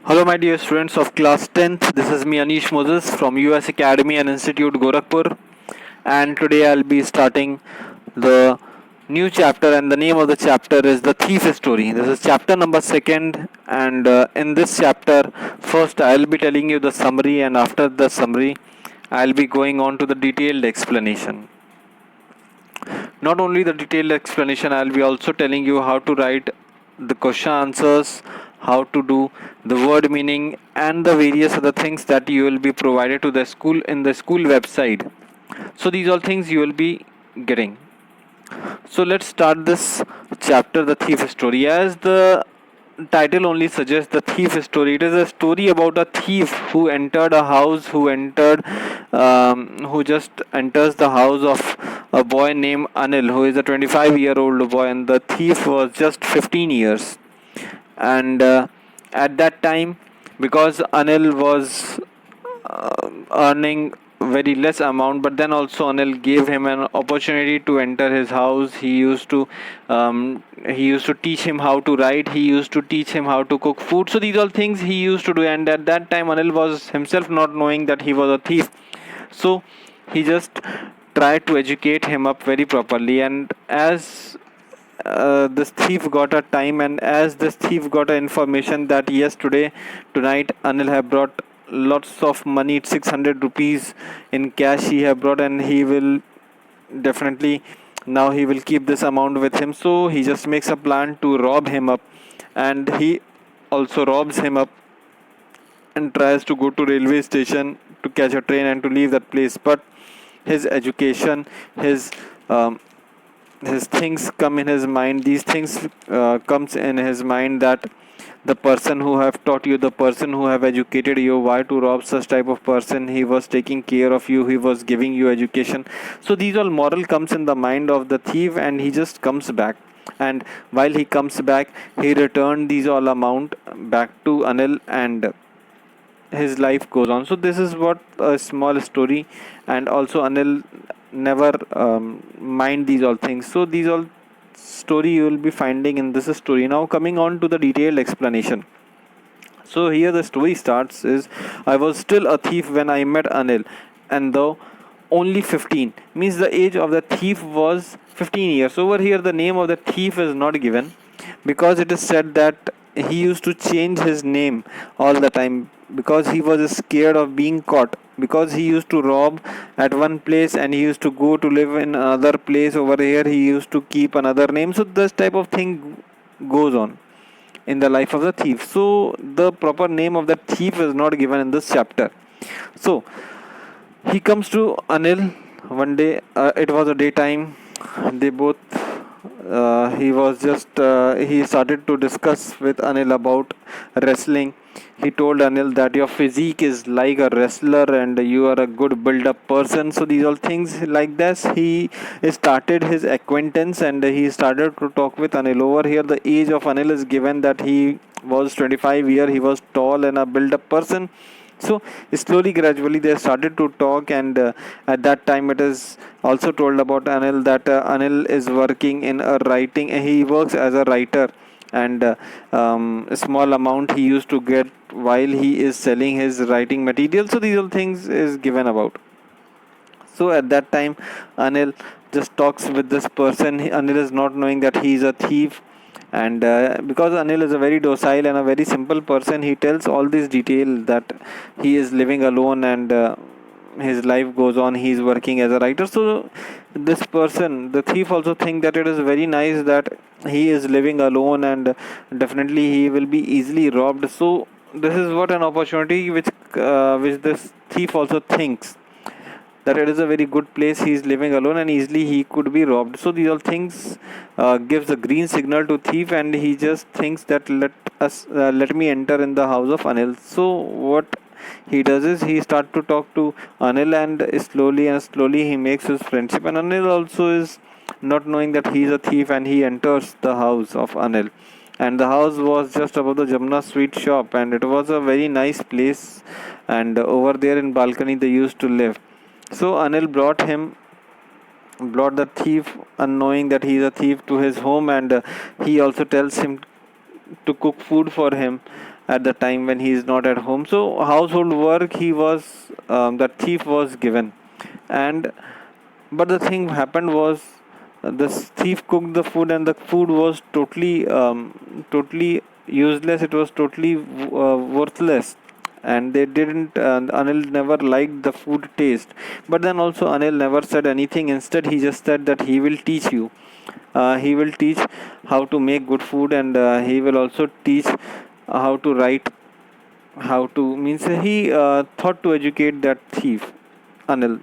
Hello, my dear students of class 10th. This is me, Anish Moses from US Academy and Institute Gorakhpur. And today I'll be starting the new chapter, and the name of the chapter is The Thief Story. This is chapter number 2nd, and in this chapter, first I'll be telling you the summary, and after the summary, I'll be going on to the detailed explanation. Not only the detailed explanation, I'll be also telling you how to write the question answers, how to do the word meaning, and the various other things that you will be provided to the school in the school website. So these all things you will be getting. So let's start this chapter, The Thief Story. As the title only suggests, The Thief Story, it is a story about a thief who entered a house, who just enters the house of a boy named Anil, who is a 25-year-old boy, and the thief was just 15 years. And at that time, because Anil was earning very less amount, but then also Anil gave him an opportunity to enter his house. He used to teach him how to write. He used to teach him how to cook food. So these all things he used to do, and at that time Anil was himself not knowing that he was a thief. So he just tried to educate him up very properly. And as this thief got a time, and as this thief got a information that yes, tonight Anil have brought lots of money, 600 rupees in cash he have brought, and he will definitely now he will keep this amount with him. So he just makes a plan to rob him up, and he also robs him up and tries to go to railway station to catch a train and to leave that place. But his education, um, his things come in his mind. These things comes in his mind that the person who have taught you, the person who have educated you, why to rob such type of person? He was taking care of you, he was giving you education. So these all moral comes in the mind of the thief, and he just comes back. And while he comes back, he returned these all amount back to Anil, and his life goes on. So this is what a small story, and also Anil never mind these all things. So these all story you will be finding in this story. Now coming on to the detailed explanation. So here the story starts is, I was still a thief when I met Anil, and though only 15, means the age of the thief was 15 years. Over here the name of the thief is not given, because it is said that he used to change his name all the time, because he was scared of being caught, because he used to rob at one place and he used to go to live in another place. Over here he used to keep another name. So this type of thing goes on in the life of the thief. So the proper name of the thief is not given in this chapter. So he comes to Anil one day. It was a daytime. They both he started to discuss with Anil about wrestling. He told Anil that your physique is like a wrestler and you are a good build up person. So these all things like this, he started his acquaintance, and he started to talk with Anil. Over here the age of Anil is given that he was 25 year. He was tall and a build up person. So slowly, gradually, they started to talk, and at that time, it is also told about Anil that Anil is working in a writing. He works as a writer, and a small amount he used to get while he is selling his writing material. So these all things is given about. So at that time, Anil just talks with this person. Anil is not knowing that he is a thief, and because Anil is a very docile and a very simple person, he tells all these detail that he is living alone, and his life goes on. He is working as a writer. So this person, the thief, also think that it is very nice that he is living alone, and definitely he will be easily robbed. So this is what an opportunity which this thief also thinks, that it is a very good place. He is living alone and easily he could be robbed. So these all things gives a green signal to thief, and he just thinks that let me enter in the house of Anil. So what he does is he start to talk to Anil, and slowly he makes his friendship. And Anil also is not knowing that he is a thief, and he enters the house of Anil. And the house was just above the Jamna sweet shop, and it was a very nice place, and over there in balcony they used to live. So Anil brought the thief, unknowing that he is a thief, to his home, and he also tells him to cook food for him. at the time when he is not at home. So household work he was the thief was given. And but the thing happened was, this thief cooked the food and the food was totally useless. It was totally worthless, and they didn't Anil never liked the food taste. But then also Anil never said anything. Instead he just said that he will teach you. He will teach how to make good food, and he will also teach how to write, how to means he thought to educate that thief, Anil.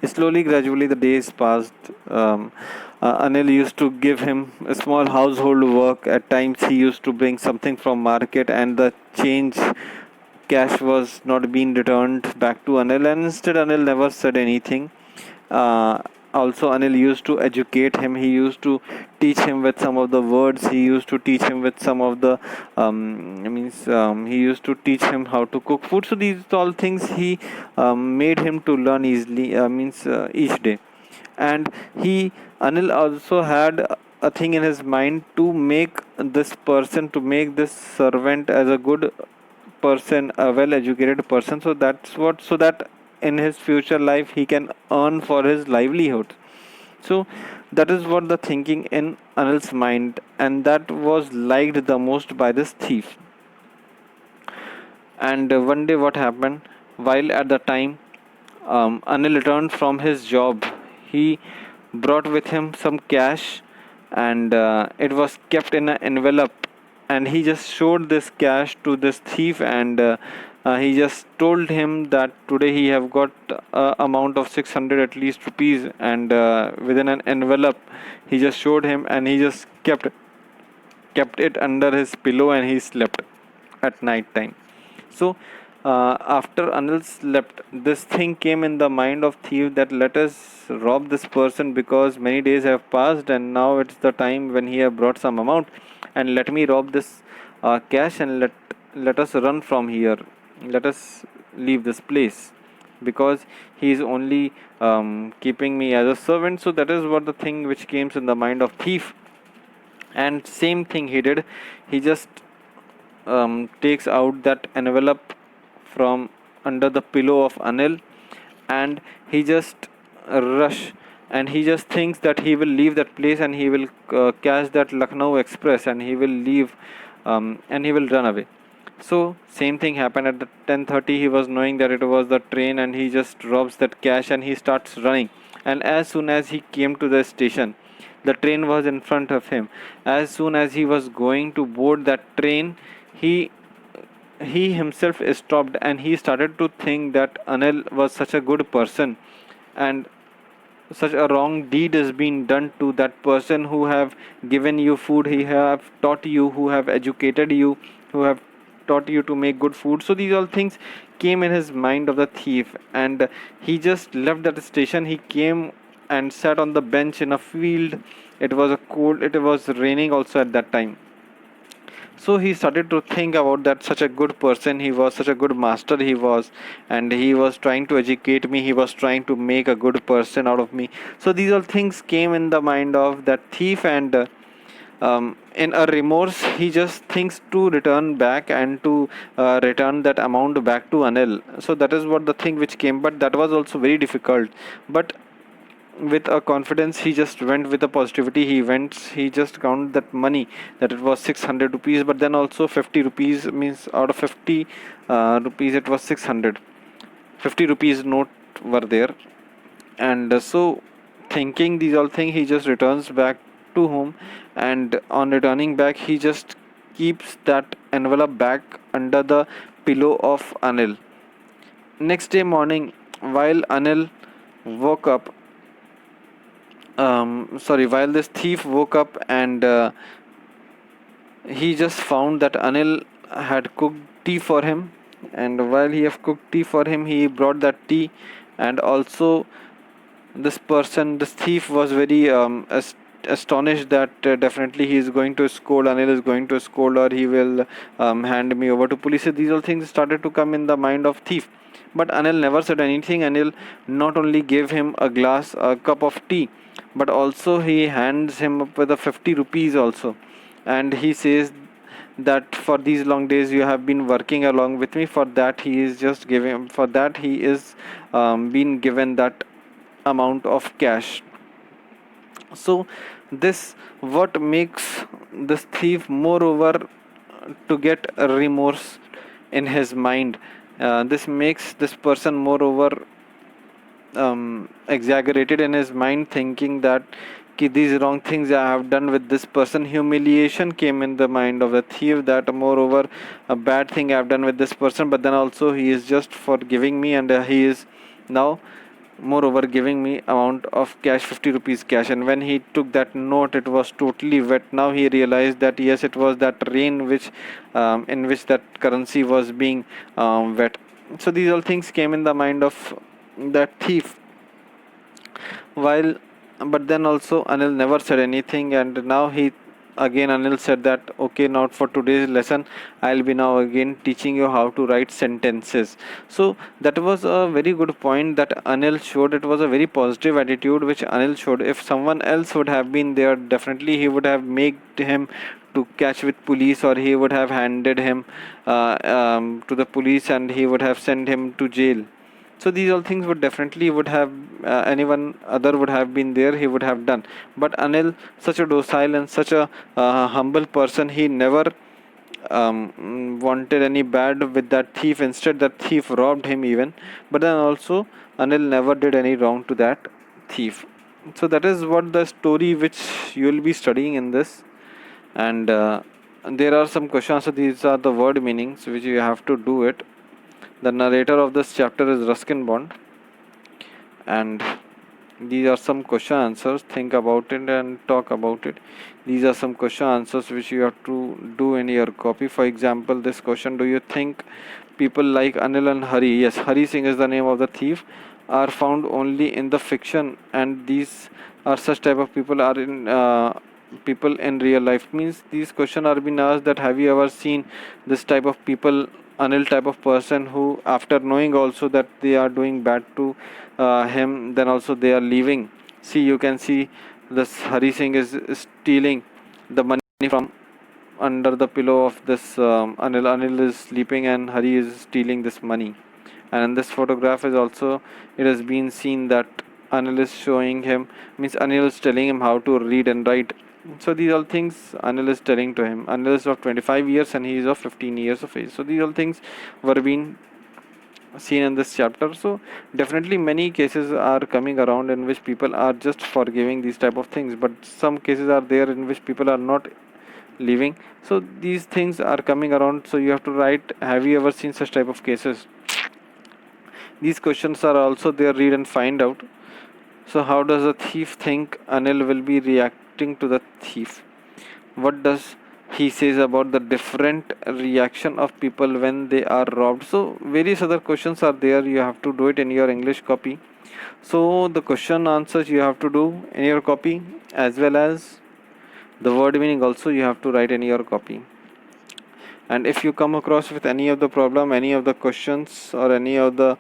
Slowly, gradually, the days passed. Anil used to give him a small household work. At times, he used to bring something from market, and the change cash was not being returned back to Anil. And instead, Anil never said anything. Also, Anil used to educate him. He used to teach him with some of the words. He used to teach him with some of the he used to teach him how to cook food. So these all things he made him to learn easily. Each day. And he Anil also had a thing in his mind to make this servant as a good person, a well educated person. So so that in his future life he can earn for his livelihood. So that is what the thinking in Anil's mind, and that was liked the most by this thief. And one day what happened, while at the time Anil returned from his job, he brought with him some cash, and it was kept in an envelope. And he just showed this cash to this thief, and he just told him that today he have got amount of 600 at least rupees, and within an envelope he just showed him, and he just kept it under his pillow, and he slept at night time. So after Anil slept, this thing came in the mind of thief that let us rob this person, because many days have passed and now it's the time when he have brought some amount, and let me rob this cash, and let us run from here. Let us leave this place, because he is only keeping me as a servant. So that is what the thing which came in the mind of thief. And same thing he did. He just takes out that envelope from under the pillow of Anil, and he just rush, and he just thinks that he will leave that place, and he will catch that Lucknow express, and he will leave, and he will run away. So same thing happened at the 10:30. He was knowing that it was the train, and he just robs that cash and he starts running. And as soon as he came to the station, the train was in front of him. As soon as he was going to board that train, he he himself stopped, and he started to think that Anil was such a good person, and such a wrong deed has been done to that person who have given you food, he have taught you, who have educated you, who have taught you to make good food. So these all things came in his mind of the thief, and he just left that station. He came and sat on the bench in a field. It was a cold, it was raining also at that time. So he started to think about that such a good person he was, such a good master he was, and he was trying to educate me, he was trying to make a good person out of me. So these all things came in the mind of that thief, and in a remorse he just thinks to return back and to return that amount back to Anil. So that is what the thing which came, but that was also very difficult. But with a confidence, he just went with a positivity. He just counted that money, that it was 600 rupees, but then also 50 rupees, means out of 50 rupees it was 600. 50 rupees note were there. And so thinking these all things, he just returns back to home, and on returning back he just keeps that envelope back under the pillow of Anil. Next day morning, while Anil woke up, while this thief woke up, and he just found that Anil had cooked tea for him. And while he have cooked tea for him, he brought that tea. And also this thief was very astonished that definitely he is going to scold, Anil is going to scold, or he will hand me over to police. So these all things started to come in the mind of thief. But Anil never said anything. Anil not only gave him a cup of tea, but also he hands him up with a 50 rupees also. And he says that for these long days you have been working along with me. For that he is just giving, for that he is been given that amount of cash. So this what makes this thief moreover to get a remorse in his mind. This makes this person moreover exaggerated in his mind, thinking that these wrong things I have done with this person. Humiliation came in the mind of the thief, that moreover a bad thing I have done with this person, but then also he is just forgiving me, and he is now moreover giving me amount of cash, 50 rupees cash. And when he took that note, it was totally wet. Now he realized that yes, it was that rain which in which that currency was being wet. So these all things came in the mind of that thief. While but then also Anil never said anything, and now he again Anil said that okay, not for today's lesson, I'll be now again teaching you how to write sentences. So that was a very good point that Anil showed. It was a very positive attitude which Anil showed. If someone else would have been there, definitely he would have made him to catch with police, or he would have handed him to the police, and he would have sent him to jail. So these all things would definitely would have anyone other would have been there, he would have done. But Anil, such a docile and such a humble person, he never wanted any bad with that thief. Instead, that thief robbed him even. But then also Anil never did any wrong to that thief. So that is what the story which you will be studying in this. And there are some questions. So these are the word meanings which you have to do it. The narrator of this chapter is Ruskin Bond, and these are some question answers. Think about it and talk about it. These are some question answers which you have to do in your copy. For example, this question: do you think people like Anil and Hari, yes, Hari Singh is the name of the thief, are found only in the fiction, and these are such type of people are in people in real life? Means these questions are being asked that have you ever seen this type of people, Anil type of person, who after knowing also that they are doing bad to him, then also they are leaving. See, you can see this Hari Singh is stealing the money from under the pillow of this Anil. Anil is sleeping and Hari is stealing this money. And in this photograph is also, it has been seen that Anil is showing him, means Anil is telling him how to read and write. So these all things Anil is telling to him. Anil is of 25 years and he is of 15 years of age. So these all things were being seen in this chapter. So definitely many cases are coming around in which people are just forgiving these type of things, but some cases are there in which people are not leaving. So these things are coming around. So you have to write, have you ever seen such type of cases? These questions are also there, read and find out. So how does a thief think Anil will be reacting to the thief? What does he says about the different reaction of people when they are robbed? So various other questions are there. You have to do it in your English copy. So the question answers you have to do in your copy, as well as the word meaning also you have to write in your copy. And if you come across with any of the problem, any of the questions, or any of the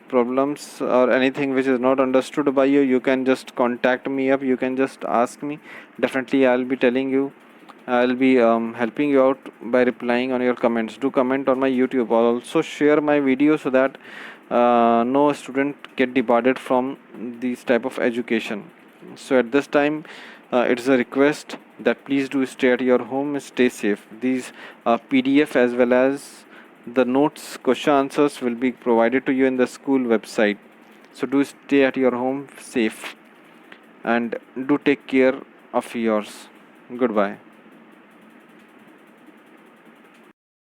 problems, or anything which is not understood by you, you can just contact me up. You can just ask me. Definitely I'll be telling you, I'll be helping you out by replying on your comments. Do comment on my YouTube. Also share my video so that no student get departed from this type of education. So at this time, it is a request that please do stay at your home, stay safe. These PDF as well as the notes, question answers will be provided to you in the school website. So do stay at your home safe, and do take care of yours. Goodbye.